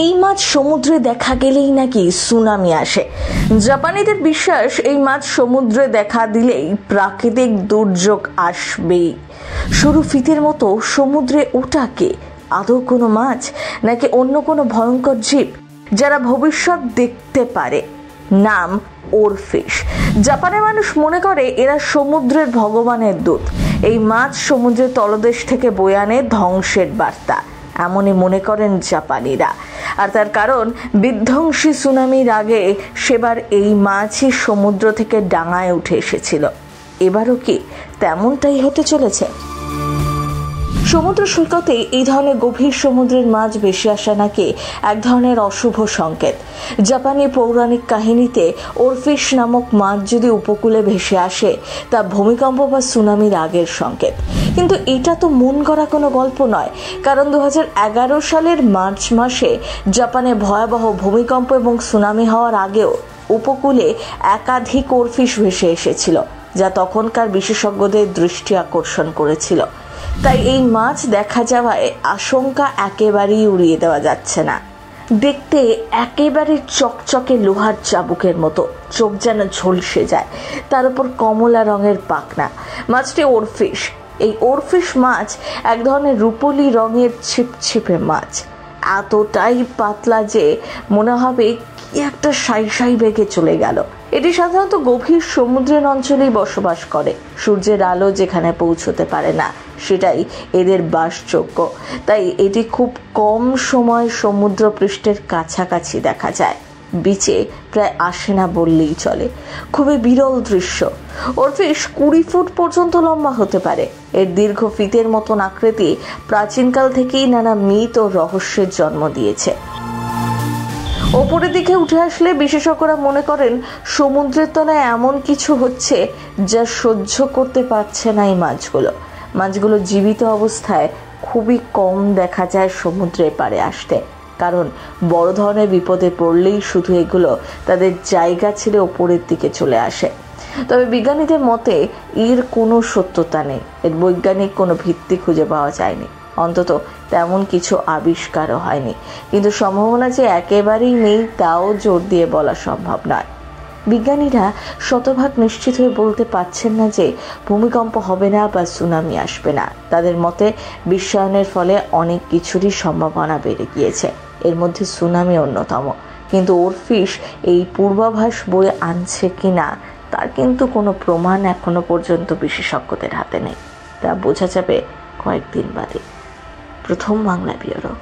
এই মাছ সমুদ্রে দেখা গেলেই নাকি সুনামি আসে। জাপানিদের বিশ্বাস এই মাছ সমুদ্রে দেখা দিলেই প্রাকৃতিক দুর্যোগ আসবেই। সরু ফিতের মতো সমুদ্রে ওটাকে আদৌ কোনো মাছ নাকি অন্য কোনো ভয়ঙ্কর জীব যারা ভবিষ্যৎ দেখতে পারে? নাম ওরফিশ। জাপানের মানুষ মনে করে এরা সমুদ্রের ভগবানের দূত। এই মাছ সমুদ্রের তলদেশ থেকে বয়ে আনে ধ্বংসের বার্তা, এমনই মনে করেন জাপানিরা। আর তার কারণ, বিধ্বংসী সুনামির আগে সেবার এই মাছই সমুদ্র থেকে ডাঙায় উঠে এসেছিল। এবারও কি তেমনটাই হতে চলেছে? সমুদ্র সৈকতে এই ধরনের গভীর সমুদ্রের মাছ ভেসে আসা নাকি এক ধরনের অশুভ সংকেত। জাপানি পৌরাণিক কাহিনীতে ওরফিশ নামক মাছ যদি উপকূলে ভেসে আসে তা ভূমিকম্প বা সুনামির আগের সংকেত। কিন্তু এটা তো মন গড়া কোনো গল্প নয়, কারণ 2011 সালের মার্চ মাসে জাপানে ভয়াবহ ভূমিকম্প এবং সুনামি হওয়ার আগেও উপকূলে একাধিক ওরফিশ ভেসে এসেছিল, যা তখনকার বিশেষজ্ঞদের দৃষ্টি আকর্ষণ করেছিল। তাই এই মাছ দেখা যাওয়ায় আশঙ্কা একেবারেই উড়িয়ে দেওয়া যাচ্ছে না। দেখতে একেবারে চকচকে লোহার চাবুকের মতো, চোখ যেন ঝলসে যায়, তার উপর কমলা রঙের পাখনা। মাছটি ওরফিশ। এই ওরফিশ মাছ এক ধরনের রূপোলি রঙের ছিপছিপে মাছ, এতটাই পাতলা যে মনে হবে কি একটা সাই বেগে চলে গেল। এটি সাধারণত গভীর সমুদ্রের অঞ্চলেই বসবাস করে। সূর্যের আলো যেখানে পৌঁছতে পারে না সেটাই এদের বাসযোগ্য। তাই এটি খুব কম সময় সমুদ্র পৃষ্ঠের কাছাকাছি দেখা যায়। বিচে প্রায় আসে না বললেই চলে। খুবই বিরল দৃশ্য। ওরফিশ 20 ফুট পর্যন্ত লম্বা হতে পারে। এর দীর্ঘ ফিতের মতন আকৃতি প্রাচীনকাল থেকেই নানা মিথ ও রহস্যের জন্ম দিয়েছে। ওপরের দিকে উঠে আসলে বিশেষজ্ঞরা মনে করেন সমুদ্রের তলায় এমন কিছু হচ্ছে যা সহ্য করতে পারছে না এই মাছগুলো জীবিত অবস্থায় খুবই কম দেখা যায় সমুদ্রের পাড়ে আসতে, কারণ বড় ধরনের বিপদে পড়লেই শুধু এগুলো তাদের জায়গা ছেড়ে ওপরের দিকে চলে আসে। তবে বিজ্ঞানীদের মতে এর কোনো সত্যতা নেই, এর বৈজ্ঞানিক কোনো ভিত্তি খুঁজে পাওয়া যায়নি, অন্তত তেমন কিছু আবিষ্কারও হয়নি। কিন্তু সম্ভাবনা যে একেবারেই নেই তাও জোর দিয়ে বলা সম্ভব নয়। বিজ্ঞানীরা শতভাগ নিশ্চিত হয়ে বলতে পারছেন না যে ভূমিকম্প হবে না বা সুনামি আসবে না। তাদের মতে বিশ্বায়নের ফলে অনেক কিছুরই সম্ভাবনা বেড়ে গিয়েছে, এর মধ্যে সুনামি অন্যতম। কিন্তু ওরফিশ এই পূর্বাভাস বয়ে আনছে কিনা তার কিন্তু কোনো প্রমাণ এখনো পর্যন্ত বিশেষজ্ঞদের হাতে নেই। তা বোঝা যাবে কয়েকদিন বাদে। প্রথম বাংলা ব্যুরো।